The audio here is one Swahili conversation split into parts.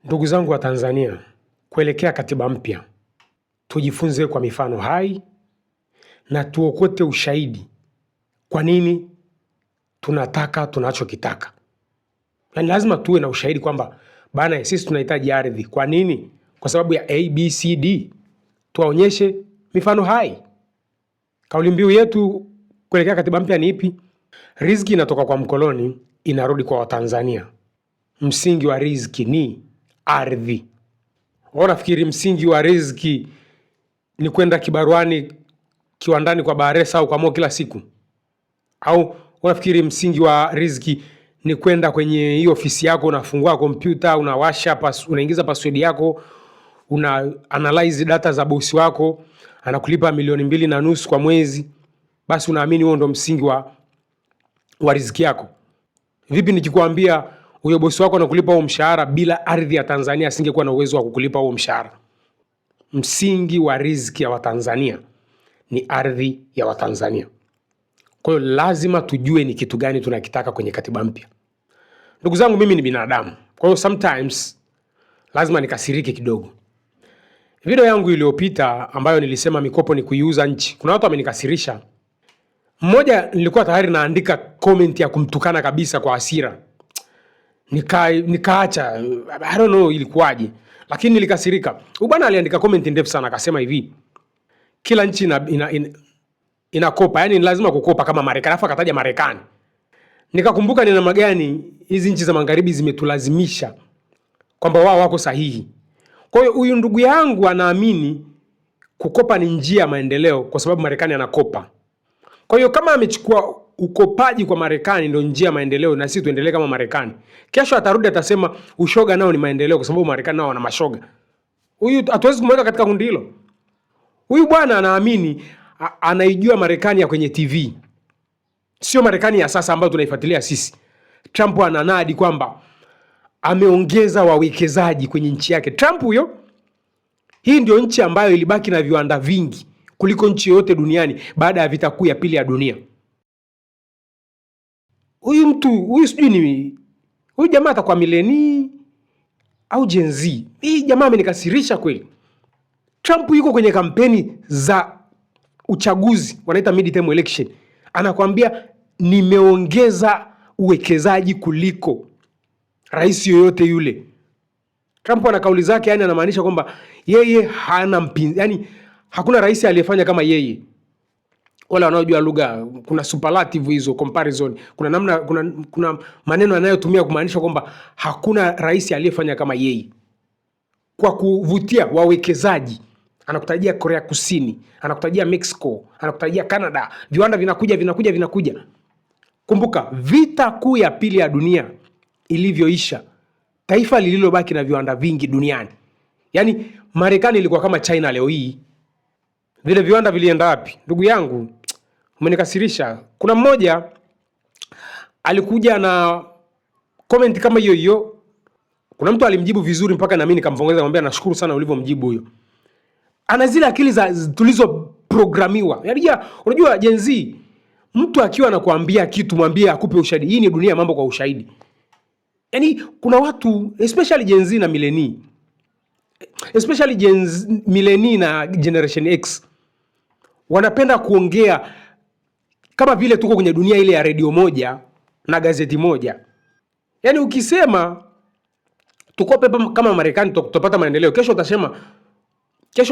Ndugu zangu wa Tanzania, kuelekea katiba mpya, tujifunze kwa mifano hai na tuokote ushahidi kwa nini tunataka tunachokitaka. Yaani lazima tuwe na ushahidi kwamba bana sisi tunahitaji ardhi. Kwa nini? Kwa sababu ya ABCD. Tuwaonyeshe mifano hai. Kauli mbiu yetu kuelekea katiba mpya ni ipi? Riziki inatoka kwa mkoloni, inarudi kwa Watanzania. Msingi wa riziki ni ardhi. Unafikiri msingi wa riziki ni kwenda kibaruani kiwandani kwa Baresa au kwa Mo kila siku? Au unafikiri msingi wa riziki ni kwenda kwenye hiyo ofisi yako, unafungua kompyuta, unawasha unaingiza password yako, una analyze data za bosi wako, anakulipa 2.5 milioni kwa mwezi, basi unaamini huo ndo msingi wa riziki yako? Vipi nikikwambia huyo bosi wako anakulipa huo mshahara bila ardhi ya Tanzania asingekuwa na uwezo wa kukulipa huo mshahara? Msingi wa riziki ya Watanzania ni ardhi ya Watanzania. Kwa hiyo lazima tujue ni kitu gani tunakitaka kwenye katiba mpya. Ndugu zangu, mimi ni binadamu. Kwa hiyo sometimes lazima nikasirike kidogo. Video yangu iliyopita ambayo nilisema mikopo ni kuiuza nchi, kuna watu wamenikasirisha. Mmoja nilikuwa tayari naandika comment ya kumtukana kabisa kwa hasira. Nikaacha, I don't know ilikuwaje, lakini nilikasirika. Bwana aliandika comment ndefu sana, akasema hivi: kila nchi inakopa, yani lazima kukopa kama Marekani. Alafu akataja Marekani. Nikakumbuka ni namna gani hizi nchi za magharibi zimetulazimisha kwamba wao wako sahihi. Kwa hiyo huyu ndugu yangu anaamini kukopa ni njia ya maendeleo kwa sababu Marekani anakopa. Kwa hiyo kama amechukua ukopaji kwa Marekani ndio njia ya maendeleo na sisi tuendelee kama Marekani, kesho atarudi atasema ushoga nao ni maendeleo kwa sababu Marekani nao wana mashoga. Huyu hatuwezi kumweka katika kundi hilo. Huyu bwana anaamini anaijua Marekani ya kwenye TV, sio Marekani ya sasa ambayo tunaifuatilia sisi. Trump ananadi kwamba ameongeza wawekezaji kwenye nchi yake. Trump huyo, hii ndio nchi ambayo ilibaki na viwanda vingi kuliko nchi yote duniani baada ya vita kuu ya pili ya dunia. Huyu sijui ni huyu jamaa atakuwa mileni au Gen Z. Hii jamaa amenikasirisha kweli. Trump yuko kwenye kampeni za uchaguzi, wanaita midterm election. Anakuambia nimeongeza uwekezaji kuliko rais yoyote yule. Trump ana kauli zake, yani anamaanisha kwamba yeye hana mpinzani, yani hakuna rais aliyefanya kama yeye. Wala wanaojua lugha, kuna superlative hizo, comparison, kuna namna, kuna maneno anayotumia kumaanisha kwamba hakuna rais aliyefanya kama yeye kwa kuvutia wawekezaji. Anakutajia Korea Kusini, anakutajia Mexico, anakutajia Canada. Viwanda vinakuja. Kumbuka vita kuu ya pili ya dunia ilivyoisha, taifa lililobaki na viwanda vingi duniani, yani Marekani ilikuwa kama China leo hii. Vile viwanda vilienda wapi? Ndugu yangu, umenikasirisha. Kuna mmoja alikuja na comment kama hiyo hiyo. Kuna mtu alimjibu vizuri mpaka na mimi nikampongeza, kumwambia nashukuru sana ulivyomjibu huyo. Ana zile akili tulizoprogramiwa. Yaani unajua Gen Z, mtu akiwa anakuambia kitu mwambie akupe ushahidi. Hii ni dunia mambo kwa ushahidi. Yaani kuna watu especially Gen Z na millennial, especially millennial na Generation X, wanapenda kuongea kama vile tuko kwenye dunia ile ya radio moja na gazeti moja. Yaani ukisema tukope kama Marekani tutapata maendeleo, kesho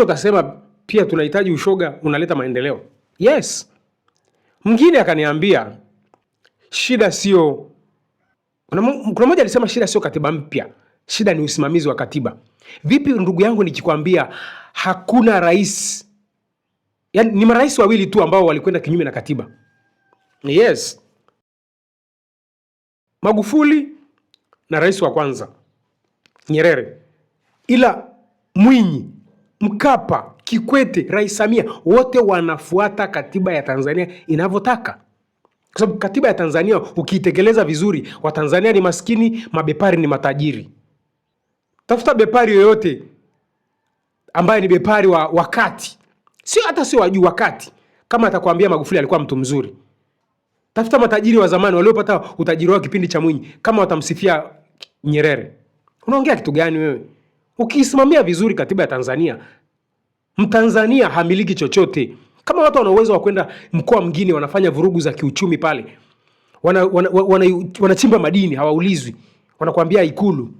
utasema pia tunahitaji ushoga unaleta maendeleo. Yes. Mwingine akaniambia shida sio, kuna mmoja alisema shida sio katiba mpya, shida ni usimamizi wa katiba. Vipi ndugu yangu nikikwambia hakuna rais, yani ni marais wawili tu ambao walikwenda kinyume na katiba? Yes, Magufuli na rais wa kwanza Nyerere. Ila Mwinyi, Mkapa, Kikwete, Rais Samia wote wanafuata katiba ya Tanzania inavyotaka. Kwa sababu katiba ya Tanzania ukiitekeleza vizuri, Watanzania ni maskini, mabepari ni matajiri. Tafuta bepari yoyote ambaye ni bepari wa wakati, sio wa juu, wakati, kama atakwambia Magufuli alikuwa mtu mzuri. Tafuta matajiri wa zamani waliopata utajiri wao kipindi cha Mwinyi, kama watamsifia Nyerere. Unaongea kitu gani wewe? Ukisimamia vizuri katiba ya Tanzania, Mtanzania hamiliki chochote. Kama watu wana uwezo wa kwenda mkoa mwingine wanafanya vurugu za kiuchumi pale, wanachimba madini, hawaulizwi, wanakuambia Ikulu.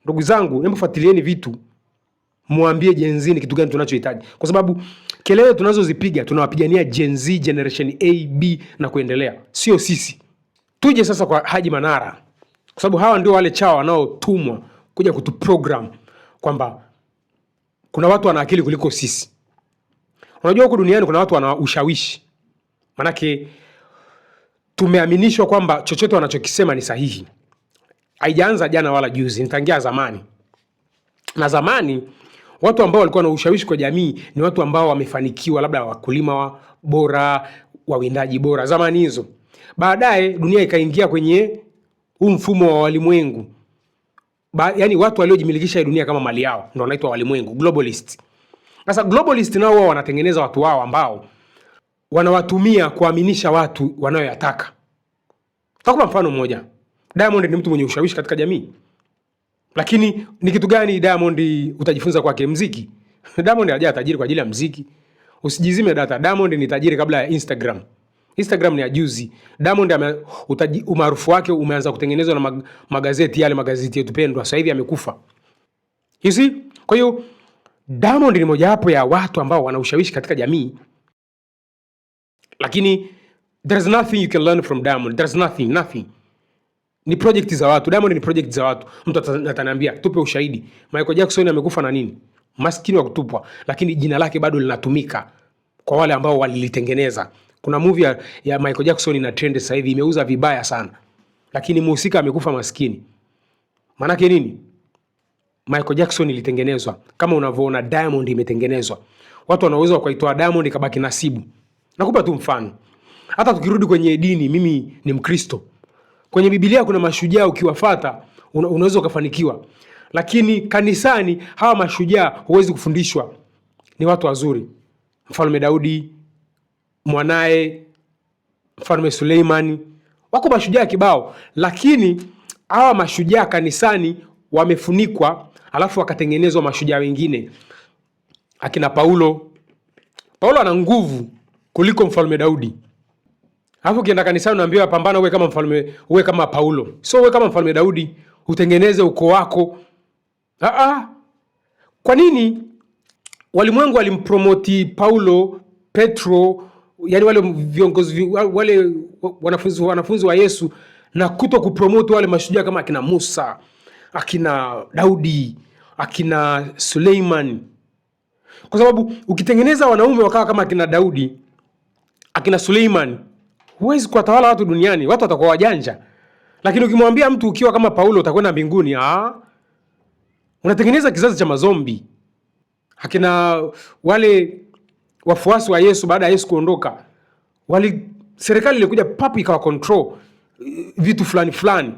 Ndugu zangu, hebu fuatilieni vitu, muambie Gen Z ni kitu gani tunachohitaji, kwa sababu kelele tunazozipiga tunawapigania Gen Z, generation A, B na kuendelea, sio sisi. Tuje sasa kwa Haji Manara, kwa sababu hawa ndio wale chawa wanaotumwa kuja kutuprogram kwamba kuna watu wana akili kuliko sisi. Unajua huko duniani kuna watu wana ushawishi, manake tumeaminishwa kwamba chochote wanachokisema ni sahihi. Haijaanza jana wala juzi, nitangia zamani. Na zamani watu ambao walikuwa na ushawishi kwa jamii ni watu ambao wamefanikiwa, labda wakulima bora, wawindaji bora zamani hizo. Baadaye dunia ikaingia kwenye huu mfumo wa walimwengu. Yaani watu waliojimilikisha dunia kama mali yao ndio wanaitwa walimwengu, globalist. Sasa globalist nao wao wanatengeneza watu wao ambao wanawatumia kuaminisha watu wanayoyataka. Takupa mfano mmoja. Diamond ni mtu mwenye ushawishi katika jamii. Lakini ni kitu gani Diamond utajifunza kwake? Muziki. Diamond hajaja tajiri kwa ajili ya muziki. Usijizime data. Diamond ni tajiri kabla ya Instagram. Instagram ni ya juzi. Diamond umaarufu wake umeanza kutengenezwa na magazeti, yale magazeti yetu pendwa. Sasa hivi amekufa. You see? Kwa hiyo Diamond ni mojawapo ya watu ambao wana ushawishi katika jamii. Lakini there's nothing you can learn from Diamond. There's nothing. Ni project za watu. Diamond ni project za watu. Mtu ataniambia tupe ushahidi. Michael Jackson amekufa na nini? Maskini wa kutupwa, lakini jina lake bado linatumika kwa wale ambao walilitengeneza. Kuna movie ya Michael Jackson ina trend sasa hivi, imeuza vibaya sana. Lakini mhusika amekufa maskini. Maana yake nini? Michael Jackson ilitengenezwa kama unavyoona Diamond imetengenezwa. Watu wanaweza wakaitoa Diamond ikabaki nasibu. Nakupa tu mfano. Hata tukirudi kwenye dini, mimi ni Mkristo. Kwenye Biblia kuna mashujaa ukiwafuata unaweza ukafanikiwa. Lakini kanisani hawa mashujaa huwezi kufundishwa. Ni watu wazuri. Mfalme Daudi, mwanae Mfalme Suleiman, wako mashujaa kibao, lakini hawa mashujaa kanisani wamefunikwa, alafu wakatengenezwa mashujaa wengine. Akina Paulo ana nguvu kuliko Mfalme Daudi. Alafu ukienda kanisani unaambiwa pambana uwe kama mfalme, uwe kama Paulo. So uwe kama Mfalme Daudi, utengeneze ukoo wako. Kwa nini walimwengu walimpromoti Paulo, Petro, yani wale viongozi, wale wanafunzi wa Yesu, na kuto kupromote wale mashujaa kama akina Musa, akina Daudi, akina Suleiman? Kwa sababu ukitengeneza wanaume wakawa kama akina Daudi, akina Suleiman, huwezi kuwatawala watu duniani, watu watakuwa wajanja. Lakini ukimwambia mtu ukiwa kama Paulo utakwenda mbinguni, unatengeneza kizazi cha mazombi. Akina wale wafuasi wa Yesu baada ya Yesu kuondoka, serikali ilikuja papu ikawa control vitu fulani.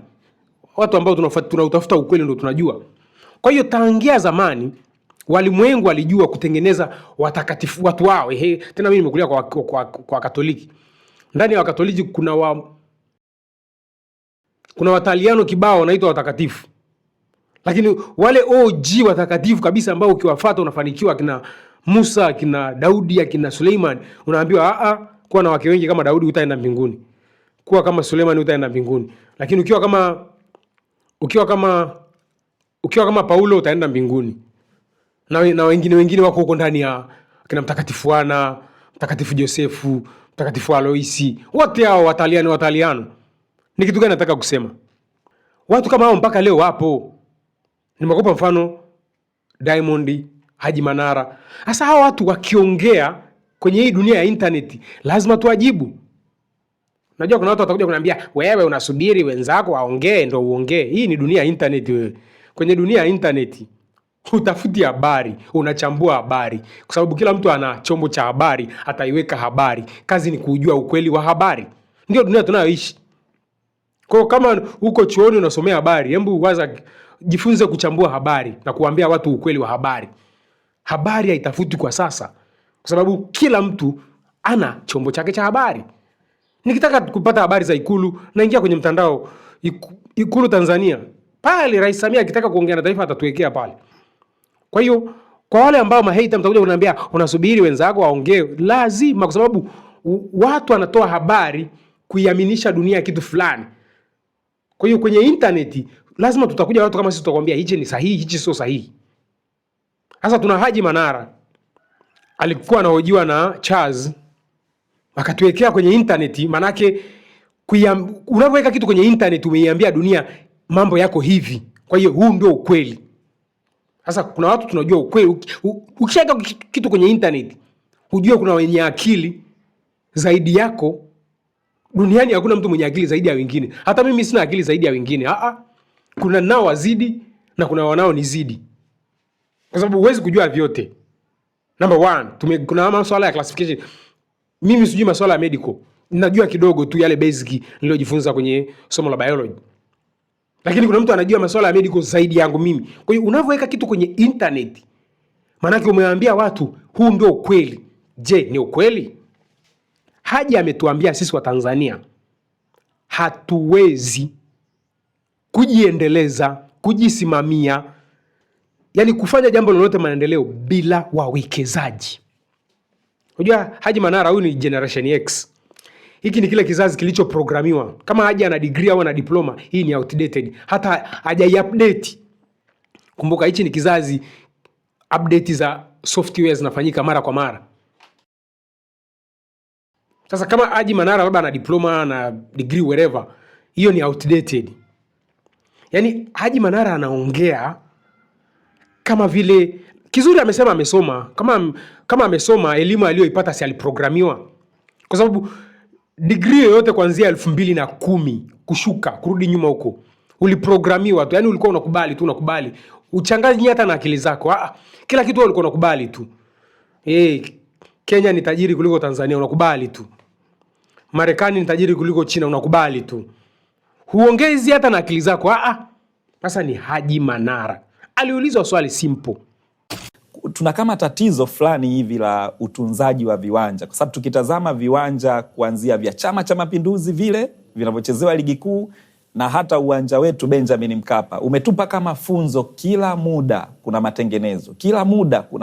Watu ambao tunautafuta ukweli ndio tunajua. Kwa hiyo tangia zamani walimwengu walijua kutengeneza watakatifu watu wao. Tena mimi nimekulia kwa Katoliki. Ndani ya Wakatoliki kuna Wataliano kibao wanaitwa watakatifu. Lakini wale OG watakatifu kabisa ambao ukiwafuata unafanikiwa, kina Musa, kina Daudi, kina Suleiman, unaambiwa kuwa na wake wengi kama Daudi utaenda mbinguni. Kuwa kama Suleiman utaenda mbinguni. Lakini ukiwa kama Paulo utaenda mbinguni. Na wengine wako huko ndani ya kina Mtakatifu Ana, Mtakatifu Josefu, Mtakatifu Aloisi. Wote hao Wataliano. Ni kitu gani nataka kusema? Watu kama hao mpaka leo wapo. Nimekupa mfano Diamond, Haji Manara. Sasa hao watu wakiongea kwenye hii dunia ya internet lazima tuwajibu. Najua kuna watu watakuja kuniambia wewe unasubiri wenzako waongee ndio uongee. Hii ni dunia ya internet wewe. Kwenye dunia ya internet utafuti habari, unachambua habari, kwa sababu kila mtu ana chombo cha habari, ataiweka habari. Kazi ni kujua ukweli wa habari. Ndio dunia tunayoishi. Kwa kama uko chuoni unasomea habari, hebu jifunze kuchambua habari na kuambia watu ukweli wa habari. Habari haitafuti kwa sasa, kwa sababu kila mtu ana chombo chake cha habari. Nikitaka kupata habari za Ikulu naingia kwenye mtandao Ikulu Tanzania, pale. Rais Samia akitaka kuongea na taifa atatuwekea pale. Kwa hiyo kwa wale ambao mahater mtakuja kuniambia unasubiri wenzako waongee, lazima, kwa sababu watu wanatoa habari kuiaminisha dunia kitu fulani. Kwa hiyo kwenye internet lazima tutakuja watu kama sisi tutakwambia hichi ni sahihi, hichi sio sahihi. Sasa tuna Haji Manara alikuwa anahojiwa na Charles, akatuwekea kwenye internet. Manake unapoweka kitu kwenye internet umeiambia dunia mambo yako hivi, kwa hiyo huu ndio ukweli. Sasa kuna watu tunajua ukweli. Ukishaweka kitu kwenye internet hujue kuna wenye akili zaidi yako. Duniani hakuna mtu mwenye akili zaidi ya wengine. Hata mimi sina akili zaidi ya wengine. Kuna nao wazidi na kuna wanao nizidi, kwa sababu huwezi kujua vyote. Number one, kuna masuala ya classification. Mimi sijui masuala ya medical. Ninajua kidogo tu yale basic niliyojifunza kwenye somo la biology. Lakini kuna mtu anajua masuala ya medical zaidi yangu mimi. Kwa hiyo unavyoweka kitu kwenye internet, maana umewaambia watu huu ndio ukweli. Je, ni ukweli? Haji ametuambia sisi wa Tanzania hatuwezi kujiendeleza, kujisimamia, yani kufanya jambo lolote maendeleo bila wawekezaji. Unajua Haji Manara huyu ni Generation X. Hiki ni kile kizazi kilichoprogramiwa. Kama Haji ana degree au ana diploma, hii ni outdated. Hata hajai-update. Kumbuka hichi ni kizazi, update za software zinafanyika mara kwa mara. Sasa kama Haji Manara labda ana diploma na degree wherever, hiyo ni outdated. Yani Haji Manara anaongea kama vile kizuri amesema amesoma. Kama amesoma, elimu aliyoipata si aliprogramiwa. Kwa sababu degree yoyote kuanzia 2010 kushuka kurudi nyuma huko uliprogramiwa tu. Yani ulikuwa unakubali. Uchanganyi hata na akili zako. Kila kitu ulikuwa unakubali tu. Kenya ni tajiri kuliko Tanzania, unakubali tu. Marekani ni tajiri kuliko China, unakubali tu. Huongezi hata na akili zako. Sasa ni Haji Manara. Aliulizwa swali simple. Tuna kama tatizo fulani hivi la utunzaji wa viwanja, kwa sababu tukitazama viwanja kuanzia vya Chama cha Mapinduzi vile vinavyochezewa ligi kuu na hata uwanja wetu Benjamin Mkapa umetupa kama funzo, kila muda kuna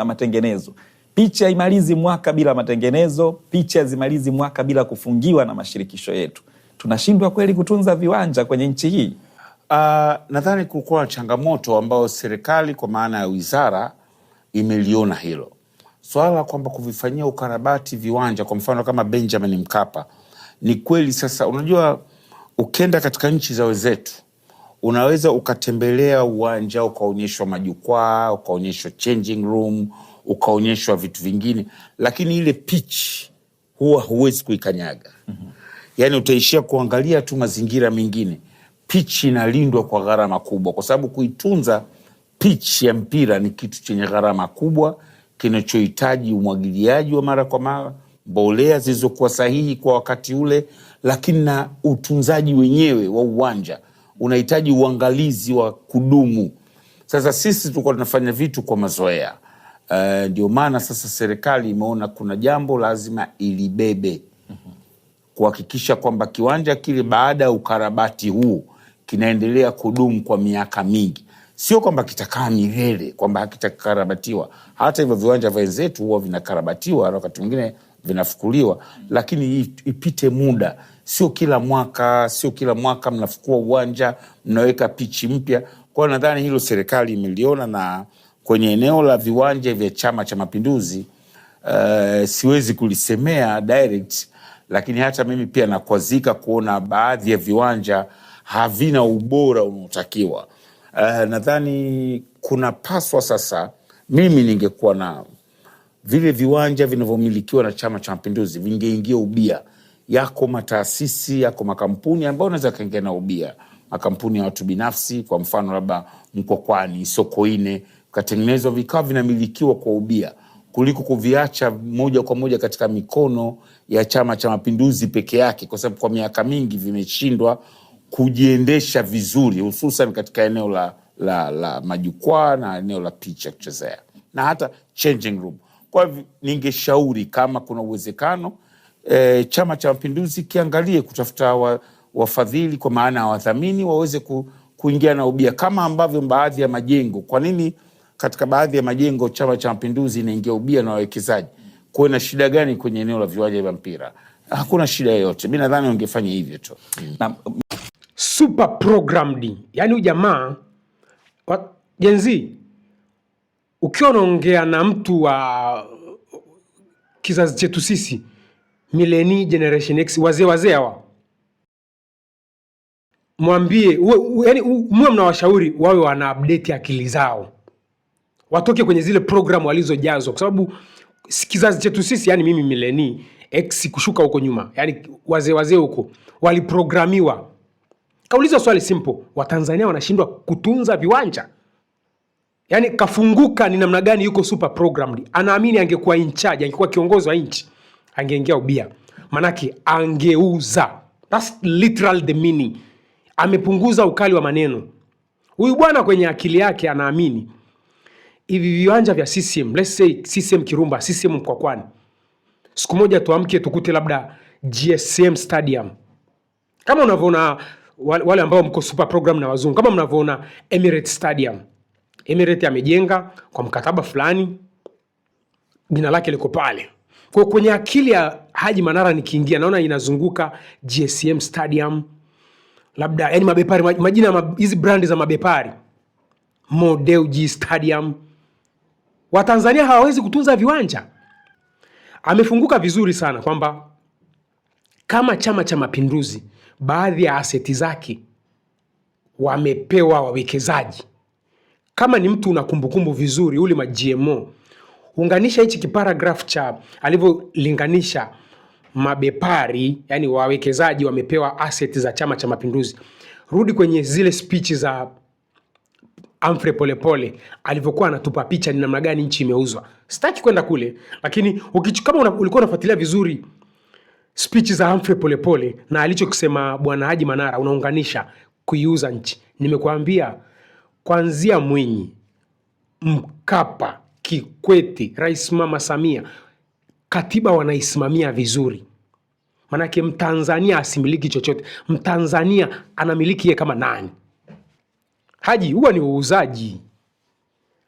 matengenezo. Picha haimalizi mwaka bila matengenezo, picha hazimalizi mwaka bila kufungiwa na mashirikisho yetu. Tunashindwa kweli kutunza viwanja kwenye nchi hii? Nadhani kulikuwa na changamoto ambayo serikali kwa maana ya wizara imeliona hilo. Swala kwamba kuvifanyia ukarabati viwanja kwa mfano kama Benjamin Mkapa, ni kweli. Sasa unajua, ukenda katika nchi za wenzetu unaweza ukatembelea uwanja ukaonyeshwa majukwaa, ukaonyeshwa changing room, ukaonyeshwa vitu vingine, lakini ile pitch huwa huwezi kuikanyaga. Yani utaishia kuangalia tu mazingira mengine. Pitch inalindwa kwa gharama kubwa, kwa sababu kuitunza pitch ya mpira ni kitu chenye gharama kubwa, kinachohitaji umwagiliaji wa mara kwa mara, mbolea zilizokuwa sahihi kwa wakati ule, lakini na utunzaji wenyewe wa uwanja unahitaji uangalizi wa kudumu. Sasa sisi tulikuwa tunafanya vitu kwa mazoea. Ndio maana sasa serikali imeona kuna jambo lazima ilibebe, kuhakikisha kwamba kiwanja kile baada ya ukarabati huu kinaendelea kudumu kwa miaka mingi. Sio kwamba kitakaa milele, kwamba hakitakarabatiwa. Hata hivyo viwanja vya wenzetu huwa vinakarabatiwa, wakati mwingine vinafukuliwa, lakini ipite muda. Sio kila mwaka mnafukua uwanja, mnaweka pichi mpya. Kwa hiyo nadhani hilo serikali imeliona, na kwenye eneo la viwanja vya Chama cha Mapinduzi siwezi kulisemea direct, lakini hata mimi pia nakwazika kuona baadhi ya viwanja havina ubora unaotakiwa. Nadhani kuna paswa sasa, mimi ningekuwa na vile viwanja vinavyomilikiwa na Chama cha Mapinduzi vingeingia ubia. Yako mataasisi, yako makampuni ambayo unaweza kaingia na ubia, makampuni ya watu binafsi, kwa mfano labda Mkwakwani, Sokoine, katengenezwa vikao vinamilikiwa kwa ubia, kuliko kuviacha moja kwa moja katika mikono ya Chama cha Mapinduzi peke yake, kwa sababu kwa miaka mingi vimeshindwa kujiendesha vizuri, hususan katika eneo la majukwaa na eneo la picha kuchezea na hata changing room. Kwa hivyo ningeshauri kama kuna uwezekano Chama cha Mapinduzi kiangalie kutafuta wafadhili, kwa maana ya wadhamini, waweze kuingia na ubia kama ambavyo baadhi ya majengo. Kwa nini katika baadhi ya majengo Chama cha Mapinduzi inaingia ubia na wawekezaji? Kuna shida gani kwenye eneo la viwanja vya mpira? Hakuna shida yoyote. Mimi nadhani ungefanya hivyo tu. Super programmed. Yaani ujamaa Gen Z, ukiwa unaongea na mtu wa kizazi chetu sisi millennial generation X, wazee hawa, mwambie yani muwe mnawashauri wawe wana update akili zao, watoke kwenye zile program walizojazwa, kwa sababu kizazi chetu sisi, yani mimi millennial X kushuka huko nyuma, yani wazee huko waliprogramiwa. Kauliza swali simple, Watanzania wanashindwa kutunza viwanja? Yani kafunguka ni namna gani yuko super programmed. Anaamini angekuwa in charge, angekuwa kiongozi wa nchi, angeingia ubia. Manake angeuza. That's literal the meaning. Amepunguza ukali wa maneno. Huyu bwana kwenye akili yake anaamini hivi viwanja vya CCM, let's say CCM Kirumba, CCM Mkwakwani, siku moja tuamke tukute labda GSM Stadium. Kama unavyoona wale ambao mko super program na wazungu, kama mnavyoona Emirates Stadium. Emirates amejenga kwa mkataba fulani, jina lake liko pale. Kwa kwenye akili ya Haji Manara nikiingia naona inazunguka GSM Stadium, labda yani mabepari, majina hizi brandi za mabepari, Model Stadium. Watanzania hawawezi kutunza viwanja. Amefunguka vizuri sana kwamba kama Chama cha Mapinduzi baadhi ya aseti zake wamepewa wawekezaji. Kama ni mtu una kumbukumbu vizuri, ule ma GMO, unganisha hichi kiparagraph cha alivyolinganisha mabepari, yani wawekezaji wamepewa asset za Chama cha Mapinduzi. Rudi kwenye zile speech za Humphrey Polepole alivyokuwa anatupa picha ni namna gani nchi imeuzwa. Sitaki kwenda kule, lakini kama ulikuwa unafuatilia vizuri speech za Humphrey Polepole na alichokisema bwana Haji Manara, unaunganisha kuiuza nchi. Nimekuambia kuanzia Mwinyi, Mkapa, Kikwete, Rais Mama Samia, katiba wanaisimamia vizuri. Manake Mtanzania asimiliki chochote. Mtanzania anamiliki yeye kama nani? Haji, huwa ni uuzaji.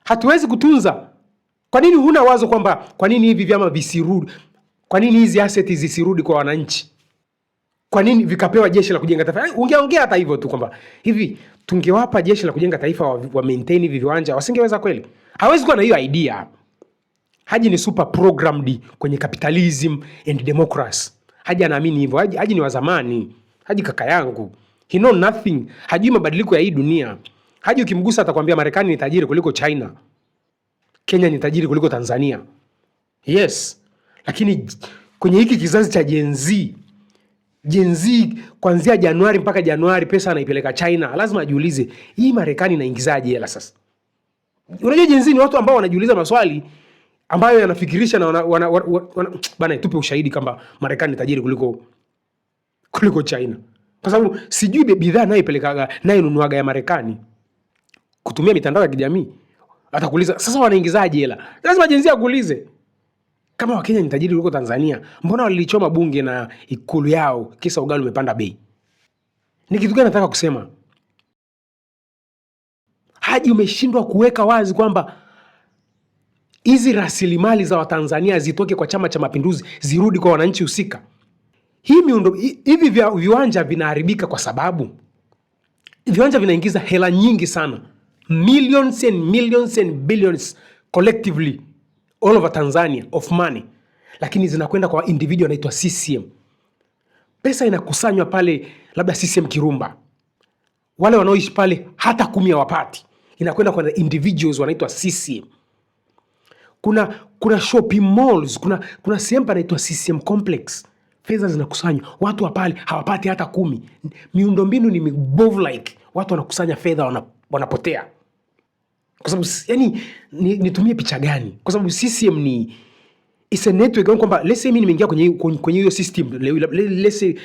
Hatuwezi kutunza. Kwa nini huna wazo kwamba kwa nini hivi vyama visirudi? Kwa nini hizi assets zisirudi kwa wananchi? Kwa nini vikapewa Jeshi la Kujenga Taifa? Ungeongea hata hivyo tu kwamba hivi tungewapa Jeshi la Kujenga Taifa wa maintain hivi viwanja, wasingeweza kweli? Hawezi kuwa na hiyo idea. Haji ni super programmed kwenye capitalism and democracy. Haji anaamini hivyo. Haji ni wa zamani. Haji kaka yangu. He know nothing. Hajui mabadiliko ya hii dunia. Haji ukimgusa atakwambia Marekani ni tajiri kuliko China. Kenya ni tajiri kuliko Tanzania. Yes. Lakini kwenye hiki kizazi cha Gen Z kuanzia Januari mpaka Januari pesa anaipeleka China. Lazima ajiulize, hii Marekani inaingizaje hela sasa? Unajua Gen Z ni watu ambao wanajiuliza maswali ambayo yanafikirisha na bana, tupe ushahidi kama Marekani ni tajiri kuliko China. Kwa sababu sijui bidhaa nayo nunuaga ya Marekani kutumia mitandao ya kijamii. Atakuuliza sasa wanaingizaje hela? Lazima Gen Z akuulize. Kama Wakenya ni tajiri kuliko Tanzania, mbona walilichoma bunge na ikulu yao kisa ugali umepanda bei? Ni kitu gani nataka kusema? Haji umeshindwa kuweka wazi kwamba hizi rasilimali za Watanzania zitoke kwa Chama cha Mapinduzi zirudi kwa wananchi husika. Hivi viwanja vinaharibika kwa sababu viwanja vinaingiza hela nyingi sana. Millions and billions collectively all over Tanzania of money. Lakini zinakwenda kwa individual anaitwa CCM. Pesa inakusanywa pale labda CCM Kirumba. Wale wanaoishi pale hata 10 hawapati. Inakwenda kwa individuals wanaitwa CCM. Kuna shopping malls, kuna sehemu panaitwa CCM Complex. Fedha zinakusanywa. Watu wa pale hawapati hata 10. Miundombinu ni mibovu like. Watu wanakusanya fedha wanapotea. Kwa sababu yani nitumie picha gani? Kwa sababu CCM ni is a network, kwamba let's say mimi nimeingia kwenye hiyo system, let's say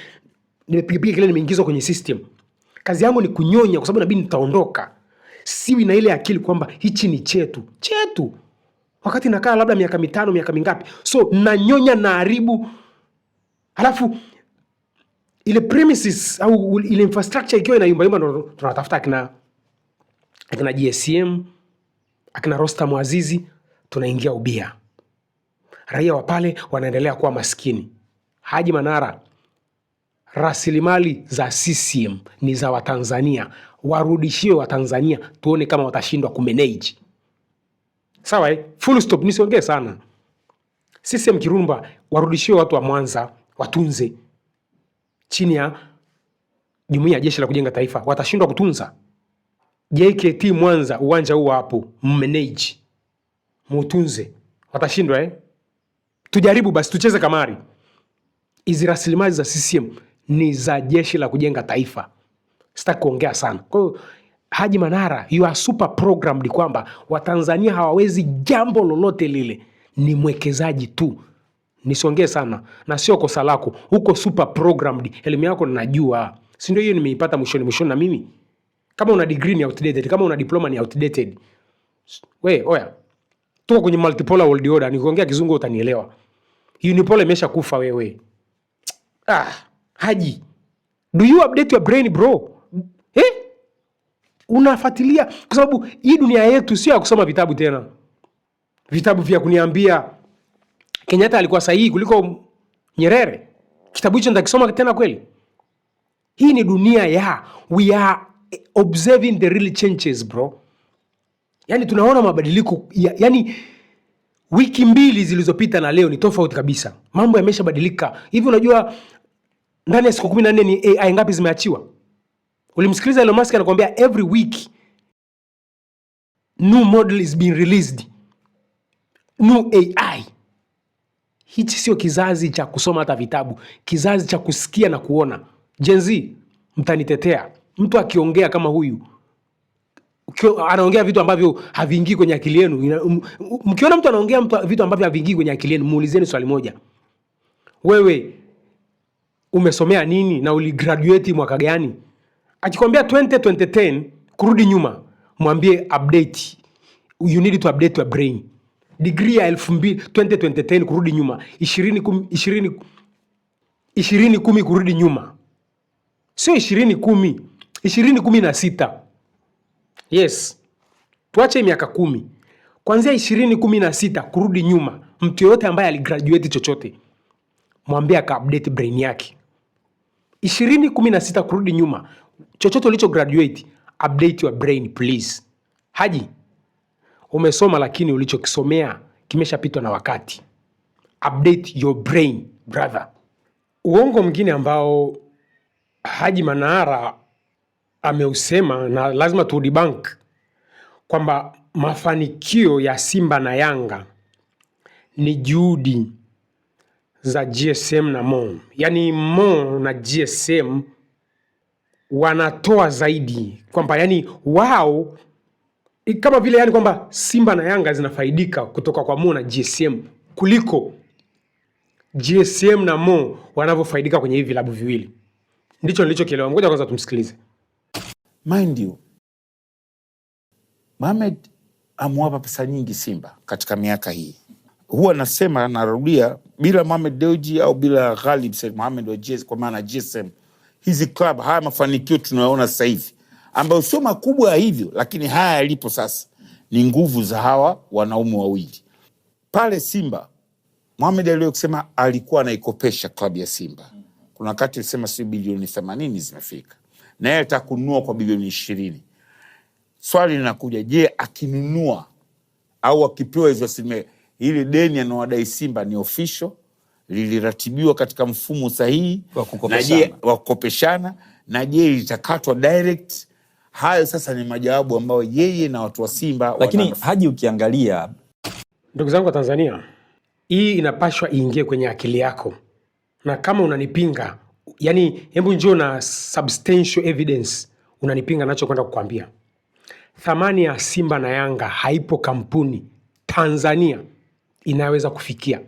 nimepiga kile nimeingizwa kwenye system. Kazi yangu ni kunyonya kwa sababu inabidi nitaondoka. Siwi na ile akili kwamba hichi ni chetu. Wakati nakaa labda miaka 5, miaka mingapi. So nanyonya na haribu. Halafu ile premises au ile infrastructure ikiwa inayumba ndo tunatafuta akina GSM, akina Rostam Azizi, tunaingia ubia. Raia wa pale wanaendelea kuwa maskini. Haji Manara, rasilimali za CCM ni za Watanzania, warudishiwe Watanzania, tuone kama watashindwa kumanage. Sawa, full stop, nisiongee sana. CCM Kirumba warudishiwe watu wa Mwanza, watunze chini ya Jumuiya ya Jeshi la Kujenga Taifa. Watashindwa kutunza? JKT Mwanza, uwanja huu hapo, mmanage, mutunze. Watashindwa Tujaribu basi, tucheze kamari. Hizi rasilimali za CCM ni za Jeshi la Kujenga Taifa. Sitaki kuongea sana. Kwa hiyo Haji Manara, you are super programmed kwamba Watanzania hawawezi jambo lolote lile. Ni mwekezaji tu. Nisiongee sana na sio kosa lako. Uko super programmed. Elimu yako ninajua. Si ndio hiyo nimeipata mwishoni na mimi. Kama una degree ni outdated, kama una diploma ni outdated. Oya. Tuko kwenye multipolar world order, nikiongea kizungu utanielewa. Unipolar imesha kufa wewe. Haji. Do you update your brain bro? Unafuatilia kwa sababu hii dunia yetu sio ya kusoma vitabu tena. Vitabu vya kuniambia Kenyatta alikuwa sahihi kuliko Nyerere. Kitabu hicho nitakisoma tena kweli? Hii ni dunia we are observing the real changes bro. Yani tunaona mabadiliko yani wiki 2 zilizopita na leo ni tofauti kabisa. Mambo yameshabadilika. Hivi unajua ndani ya siku 14 ni AI ngapi zimeachiwa? Ulimsikiliza Elon Musk anakuambia every week new model is being released. New AI. Hichi sio kizazi cha kusoma hata vitabu, kizazi cha kusikia na kuona. Gen Z, mtanitetea. Mtu akiongea kama huyu, anaongea vitu ambavyo haviingii kwenye akili yenu. Mkiona mtu anaongea vitu ambavyo haviingii kwenye akili yenu, muulizeni swali moja. Wewe umesomea nini na uligraduate mwaka gani? Akikwambia 2010 kurudi nyuma, mwambie update. You need to update your brain. Degree ya 2010 kurudi nyuma, 2010 kurudi nyuma. Sio 2010, 2016. Yes. Tuache miaka 10. Kuanzia 2016 kurudi nyuma, mtu yote ambaye aligraduate chochote, mwambie aka update brain yake. 2016 kurudi nyuma, chochote ulicho graduate, update your brain please. Haji, umesoma lakini ulichokisomea kimeshapitwa na wakati. Update your brain, brother. Uongo mwingine ambao Haji Manara ameusema na lazima tu debunk kwamba mafanikio ya Simba na Yanga ni juhudi za GSM na Mo. Yaani Mo na GSM wanatoa zaidi, kwamba yani wao kama vile yani kwamba Simba na Yanga zinafaidika kutoka kwa Mo na GSM kuliko GSM na Mo wanavyofaidika kwenye hivi vilabu viwili. Ndicho nilichokielewa. Ngoja kwanza tumsikilize. Mind you, Mohamed amewapa pesa nyingi Simba katika miaka hii. Huwa nasema, narudia, bila Mohamed Dewji au bila Ghalib Said Mohamed wa GSM, kwa maana GSM, hizi club, haya mafanikio tunayoona sasa hivi ambayo sio makubwa hivyo, lakini haya yalipo sasa ni nguvu za hawa wanaume wawili. Pale Simba, Mohamed aliyo kusema alikuwa anaikopesha klabu ya Simba. Kuna wakati alisema si bilioni 80 zimefika, na yeye atakununua kwa bilioni 20. Swali linakuja, je, akinunua au akipewa hizo asilimia, ile deni anawadai Simba ni official, liliratibiwa katika mfumo sahihi wa kukopeshana, na je litakatwa direct? Hayo sasa ni majawabu ambayo yeye na watu wa Simba. Lakini Haji, ukiangalia, ndugu zangu wa Tanzania, hii inapashwa iingie kwenye akili yako, na kama unanipinga, yani hebu njoo na substantial evidence unanipinga nacho kwenda kukwambia. Thamani ya Simba na Yanga haipo kampuni Tanzania inaweza kufikia.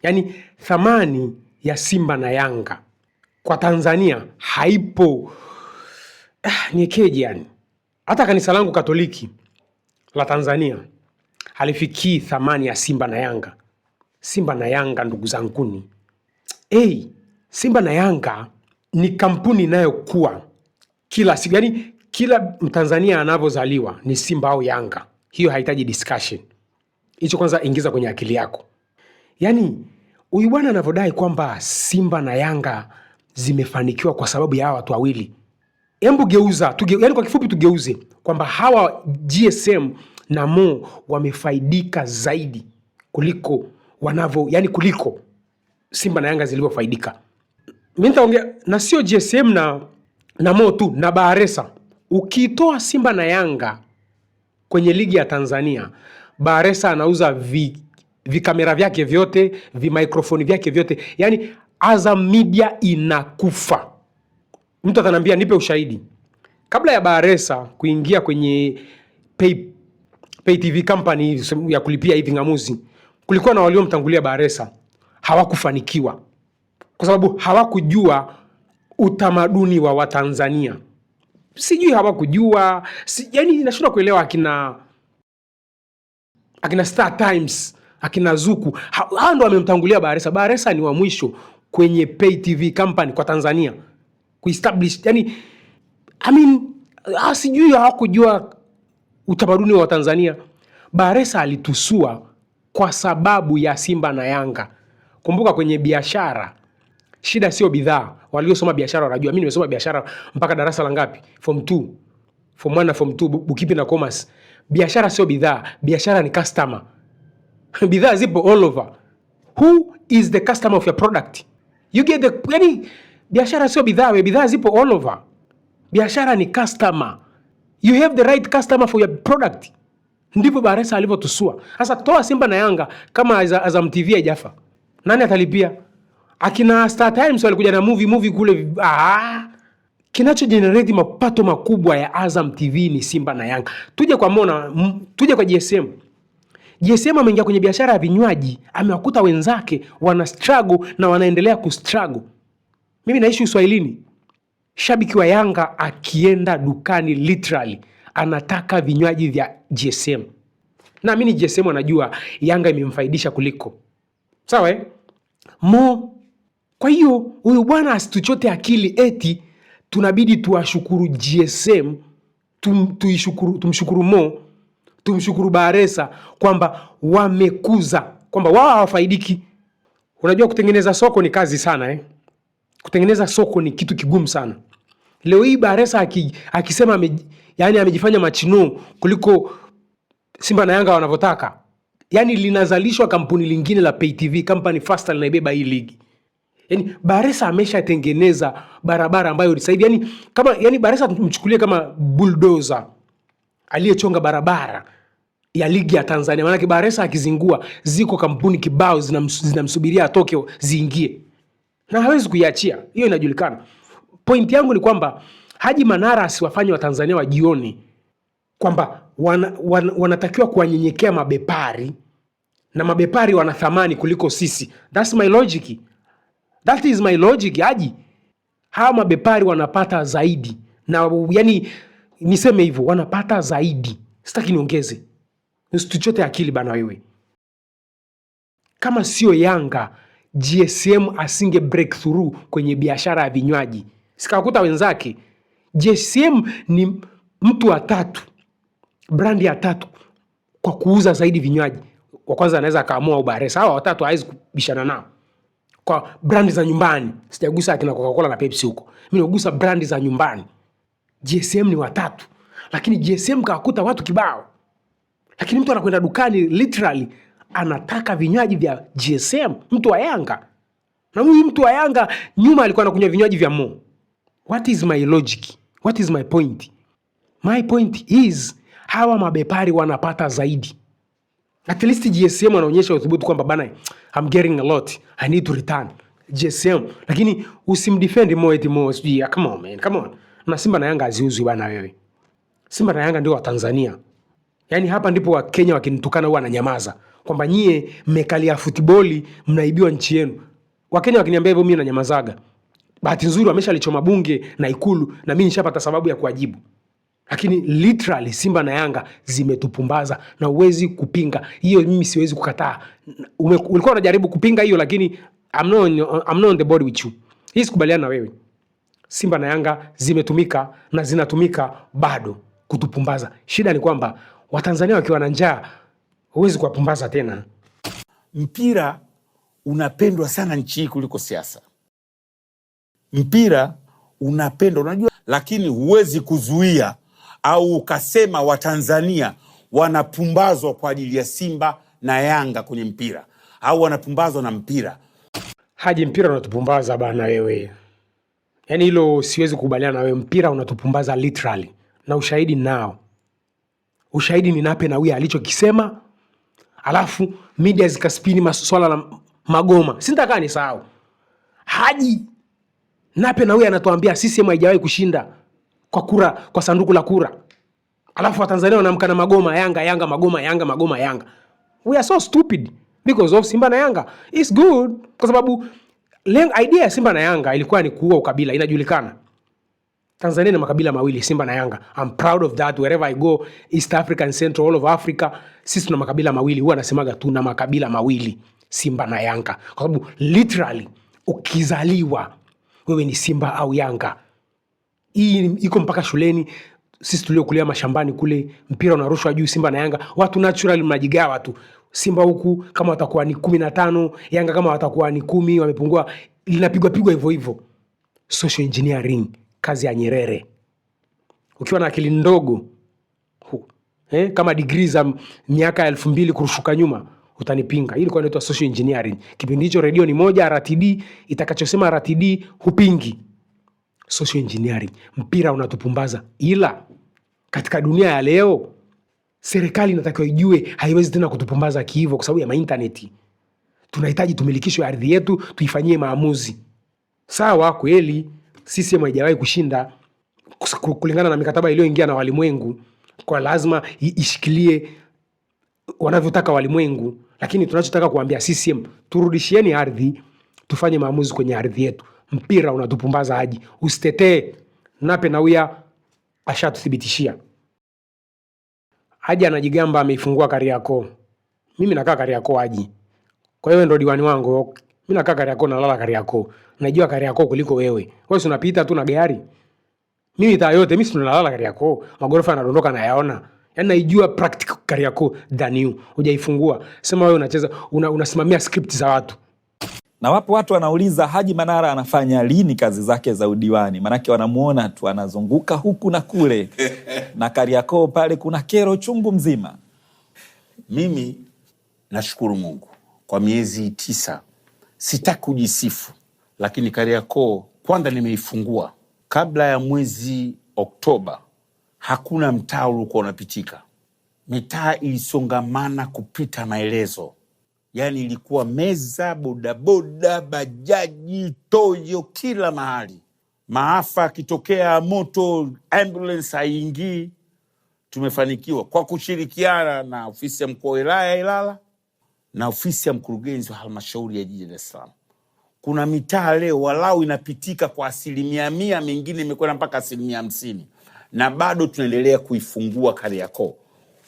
Yani thamani ya Simba na Yanga kwa Tanzania haipo. Niekeje yani. Hata kanisa langu Katoliki la Tanzania halifikii thamani ya Simba na Yanga. Simba na Yanga ndugu zanguni. Simba na Yanga ni kampuni inayokuwa kila siku. Yani kila Mtanzania anavyozaliwa ni Simba au Yanga. Hiyo haihitaji discussion. Hicho kwanza ingiza kwenye akili yako. Yani huyu bwana anavyodai kwamba Simba na Yanga zimefanikiwa kwa sababu ya hawa watu wawili. Hebu geuza, yani kwa kifupi tugeuze kwamba hawa GSM na Mo wamefaidika zaidi kuliko kuliko Simba na Yanga zilivyofaidika. Mimi nitaongea na sio GSM na Mo tu, na Baharesa. Ukitoa Simba na Yanga kwenye ligi ya Tanzania, Baharesa anauza vikamera vyake vyote, vimikrofoni vyake vyote. Yani Azam Media inakufa. Mtu atanambia nipe ushahidi. Kabla ya Baharesa kuingia kwenye pay TV company ya kulipia hivi ngamuzi, kulikuwa na waliomtangulia Baharesa, hawakufanikiwa kwa sababu hawakujua utamaduni wa Watanzania. Sijui hawakujua, yani nashindwa kuelewa akina Star Times, akina Zuku, hao ndo wamemtangulia Baharesa. Baharesa ni wa mwisho kwenye pay TV company kwa Tanzania kuestablish, yani sijui hawakujua utamaduni wa Tanzania. Baharesa alitusua kwa sababu ya Simba na Yanga. Kumbuka kwenye biashara, shida sio bidhaa. Waliosoma biashara wanajua. Mimi nimesoma biashara mpaka darasa la ngapi? Form 2. Form 1 na Form 2, bookkeeping na commerce. Biashara sio bidhaa, biashara ni customer. Bidhaa zipo all over. Who is the customer of your product? You get the, yani biashara sio bidhaa, bidhaa zipo all over. Biashara ni customer. You have the right customer for your product. Ndipo Baharesa alivyotusua. Sasa toa Simba na Yanga kama Azam TV haijafa, nani atalipia? Akina Star Times walikuja na movie kule. Kinacho generate mapato makubwa ya Azam TV ni Simba na Yanga. Tuje kwa Mona, tuje kwa GSM. GSM ameingia kwenye biashara ya vinywaji, amewakuta wenzake wana struggle na wanaendelea kustruggle. Mimi naishi Uswahilini. Shabiki wa Yanga akienda dukani literally anataka vinywaji vya GSM. Na mimi GSM anajua Yanga imemfaidisha kuliko. Sawa Mo. Kwa hiyo huyu bwana asituchote akili eti tunabidi tuwashukuru GSM, tumshukuru Mo, tumshukuru Baharesa kwamba wamekuza, kwamba wao hawafaidiki. Unajua kutengeneza soko ni kazi sana Kutengeneza soko ni kitu kigumu sana. Leo hii Baharesa akisema amejifanya machino kuliko Simba na Yanga wanavyotaka. Yani linazalishwa kampuni lingine la pay TV company faster linaibeba hii ligi. Yani Baharesa ameshatengeneza barabara ambayo sasa hivi Baharesa tumchukulie kama bulldozer aliyechonga barabara ya ligi ya Tanzania. Maana Baharesa akizingua ziko kampuni kibao zinamsubiria atoke ziingie. Na hawezi kuiachia. Hiyo inajulikana. Point yangu ni kwamba Haji Manara asiwafanye Watanzania wajione kwamba wanatakiwa kuwanyenyekea mabepari na mabepari wana thamani kuliko sisi. That's my logic. That is my logic. Haji, hawa mabepari wanapata zaidi. Na yani niseme hivyo, wanapata zaidi. Sitaki niongeze. Usituchote akili bana wewe. Kama sio Yanga, GSM asinge breakthrough kwenye biashara ya vinywaji. Sikakuta wenzake. GSM ni mtu wa tatu, brandi ya tatu kwa kuuza zaidi vinywaji. Kwa kwanza anaweza akaamua Baharesa. Hawa watatu hawezi kubishana nao. Kwa brandi za nyumbani, sijagusa akina Coca-Cola na Pepsi huko. Mimi nagusa brandi za nyumbani. GSM ni watatu. Lakini GSM kakuta watu kibao. Lakini mtu anakwenda dukani literally anataka vinywaji vya GSM, mtu wa Yanga. Na huyu mtu wa Yanga nyuma alikuwa anakunywa vinywaji vya Mo. What is my logic? What is my point? My point is hawa mabepari wanapata zaidi. At least GSM anaonyesha uthubutu kwamba bana, I'm getting a lot, I need to return. GSM, lakini usimdefend Mo eti Mo sijui. Come on man, come on. Na Simba na Yanga haziuzwi bana wewe. Simba na Yanga ndio wa Tanzania. Yani hapa ndipo wa Kenya wakinitukana huwa ananyamaza kwamba nyie mmekalia futiboli mnaibiwa nchi yenu. Wa Kenya wakiniambia hivyo mimi nanyamazaga. Bahati nzuri wameshalichoma bunge na Ikulu na mimi nishapata sababu ya kuwajibu. Lakini literally Simba na Yanga zimetupumbaza na uwezi kupinga. Hiyo mimi siwezi kukataa. Ulikuwa unajaribu kupinga hiyo, lakini I'm not on the board with you. Hii sikubaliana na wewe. Simba na Yanga zimetumika na zinatumika bado kutupumbaza. Shida ni kwamba Watanzania wakiwa na njaa huwezi kuwapumbaza tena. Mpira unapendwa sana nchi hii kuliko siasa. Mpira unapendwa, unajua, lakini huwezi kuzuia au ukasema Watanzania wanapumbazwa kwa ajili ya Simba na Yanga kwenye mpira au wanapumbazwa na mpira. Haji, mpira unatupumbaza bana wewe. Yaani hilo siwezi kukubaliana na wewe. Mpira unatupumbaza literally. Na ushahidi nao. Ushahidi ni Nape Nnauye alichokisema. Alafu media zikaspini masuala la Magoma. Sitaka nisahau. Haji, Nape Nnauye anatuambia CCM haijawahi kushinda kwa kura, kwa sanduku la kura. Alafu Watanzania wanaamka na Magoma, Yanga, Magoma, Yanga. We are so stupid because of Simba na Yanga. It's good kwa sababu idea ya Simba na Yanga ilikuwa ni kuua ukabila, inajulikana. Tanzania na makabila mawili, Simba na Yanga. I'm proud of that. Wherever I go, East Africa and Central, all of Africa, sisi tuna makabila mawili. Huwa nasemaga tuna makabila mawili, Simba na Yanga. Kwa sababu literally ukizaliwa wewe ni Simba au Yanga. Hii iko mpaka shuleni. Sisi tuliokulia mashambani kule, mpira unarushwa juu, Simba na Yanga. Watu naturally mnajigawa tu. Simba huku kama watakuwa ni 15, Yanga kama watakuwa ni 10, wamepungua, linapigwa hivyo hivyo. Social engineering, kazi ya Nyerere. Ukiwa na akili ndogo, kama degree za miaka 2000 kurushuka nyuma, utanipinga. Hii ilikuwa inaitwa social engineering. Kipindi hicho redio ni moja, RTD, itakachosema RTD hupingi. Social engineering. Mpira unatupumbaza. Ila katika dunia ya leo, serikali inatakiwa ijue haiwezi tena kutupumbaza kihivyo kwa sababu ya interneti. Tunahitaji tumilikishwe ardhi yetu, tuifanyie maamuzi. Sawa, kweli CCM haijawahi kushinda kulingana na mikataba iliyoingia na walimwengu, kwa lazima ishikilie wanavyotaka walimwengu. Lakini tunachotaka kuambia CCM, turudishieni ardhi, tufanye maamuzi kwenye ardhi yetu. Mpira unatupumbaza Haji. Usitetee. Nape Nnauye ashatuthibitishia. Haji anajigamba ameifungua Kariakoo. Mimi nakaa Kariakoo Haji. Kwa hiyo ndo diwani wangu. Mimi nakaa Kariakoo, nalala Kariakoo. Najua Kariakoo kuliko wewe. Wewe si unapita tu na gari. Mimi taa yote, mimi tunalala Kariakoo. Magorofa yanadondoka na yaona. Yaani naijua practical Kariakoo than you. Hujaifungua. Sema wewe unacheza, unasimamia script za watu. Na wapo watu wanauliza Haji Manara anafanya lini kazi zake za udiwani? Manake wanamuona tu anazunguka huku na kule. Na Kariakoo pale kuna kero chungu mzima. Mimi nashukuru Mungu kwa miezi 9. Sitaki kujisifu, lakini Kariakoo kwanza nimeifungua. Kabla ya mwezi Oktoba hakuna mtaa ulikuwa unapitika. Mitaa ilisongamana kupita maelezo. Yaani ilikuwa meza, bodaboda, bajaji, toyo, kila mahali. Maafa kitokea, moto, ambulance haingii. Tumefanikiwa kwa kushirikiana na ofisi ya mkuu wa wilaya ya Ilala na ofisi ya mkurugenzi wa halmashauri ya jiji la Dar es Salaam. Kuna mitaa leo walau inapitika kwa 100%, mingine imekwenda mpaka 50%. Na bado tunaendelea kuifungua Kariakoo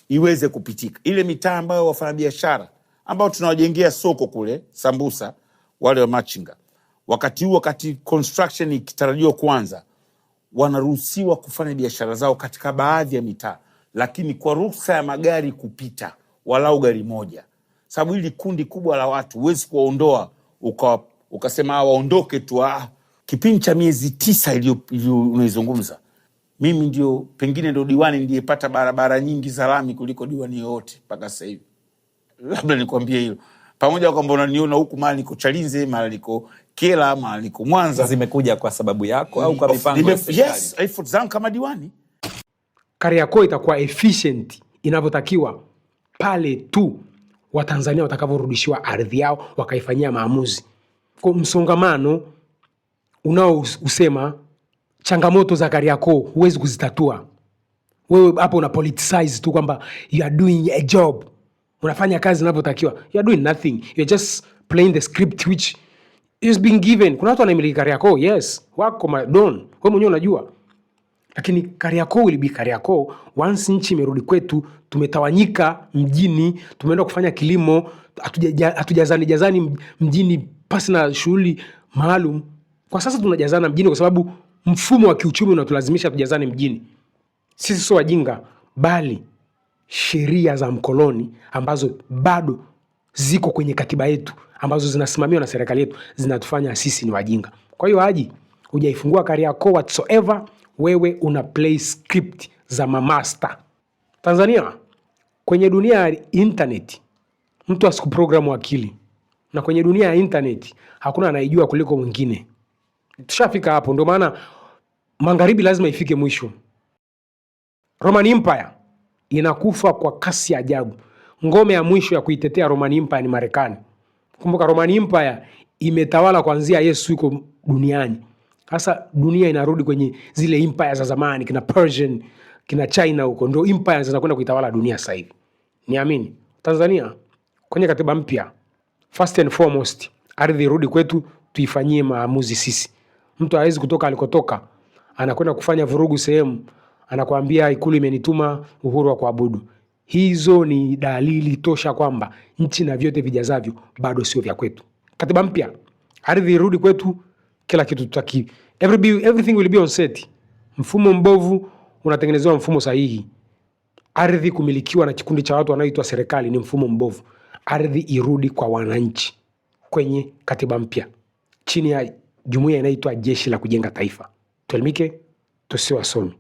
iweze kupitika. Ile mitaa ambayo wafanyabiashara ambao tunawajengea soko kule Sambusa, wale wa machinga, wakati construction ikitarajiwa kuanza, wanaruhusiwa kufanya biashara zao katika baadhi ya mitaa, lakini kwa ruhusa ya magari kupita, walau gari moja. Sababu hili kundi kubwa la watu huwezi kuwaondoa ukasema waondoke tu. Kipindi cha miezi 9 iliyo unaizungumza, mimi ndio pengine ndio diwani niliyepata barabara nyingi za lami kuliko diwani yote mpaka sasa hivi. Labda nikwambie hilo. Pamoja kwamba unaniona huku mali niko Chalinze, mali niko Kela, mali niko Mwanza. Zimekuja kwa sababu yako au kwa mipango ya serikali? Yes, effort zangu kama diwani. Kariakoo itakuwa efficient inavyotakiwa pale tu Watanzania watakavyorudishiwa ardhi yao wakaifanyia maamuzi. Kwa msongamano unaousema, changamoto za Kariakoo huwezi kuzitatua. Wewe hapo una politicize tu kwamba you are doing a job. Unafanya kazi inavyotakiwa. You are doing nothing. You are just playing the script which is being given. Kuna watu wanaimiliki Kariakoo, yes. Wako madon. Wewe mwenyewe unajua. Lakini Kariakoo will be Kariakoo once nchi imerudi kwetu, tumetawanyika mjini, tumeenda kufanya kilimo, hatujazani mjini pasi na shughuli maalum. Kwa sasa tunajazana mjini kwa sababu mfumo wa kiuchumi unatulazimisha tujazane mjini. Sisi sio wajinga, bali sheria za mkoloni ambazo bado ziko kwenye katiba yetu, ambazo zinasimamiwa na serikali yetu, zinatufanya sisi ni wajinga. Kwa hiyo Haji, hujaifungua Kariakoo whatsoever, wewe una play script za mamaster. Tanzania, kwenye dunia ya internet mtu asikuprogramu akili, na kwenye dunia ya internet hakuna anayejua kuliko mwingine. Tushafika hapo, ndio maana magharibi lazima ifike mwisho. Roman Empire inakufa kwa kasi ya ajabu. Ngome ya mwisho ya kuitetea Roman Empire ni Marekani. Kumbuka Roman Empire imetawala kuanzia Yesu yuko duniani. Sasa dunia inarudi kwenye zile empire za zamani, kina Persian, kina China huko. Ndio empire zinakwenda kuitawala dunia sasa hivi. Niamini. Tanzania kwenye katiba mpya, first and foremost, ardhi irudi kwetu, tuifanyie maamuzi sisi. Mtu hawezi kutoka alikotoka anakwenda kufanya vurugu sehemu, anakuambia Ikulu imenituma, uhuru wa kuabudu. Hizo ni dalili tosha kwamba nchi na vyote vijazavyo bado sio vya kwetu. Katiba mpya, ardhi irudi kwetu, kila kitu tutaki. Everything will be on set. Mfumo mbovu unatengenezewa mfumo sahihi. Ardhi kumilikiwa na kikundi cha watu wanaoitwa serikali ni mfumo mbovu. Ardhi irudi kwa wananchi kwenye katiba mpya, chini ya jumuiya inaitwa Jeshi la Kujenga Taifa. Tuelimike, tusiwe wasomi.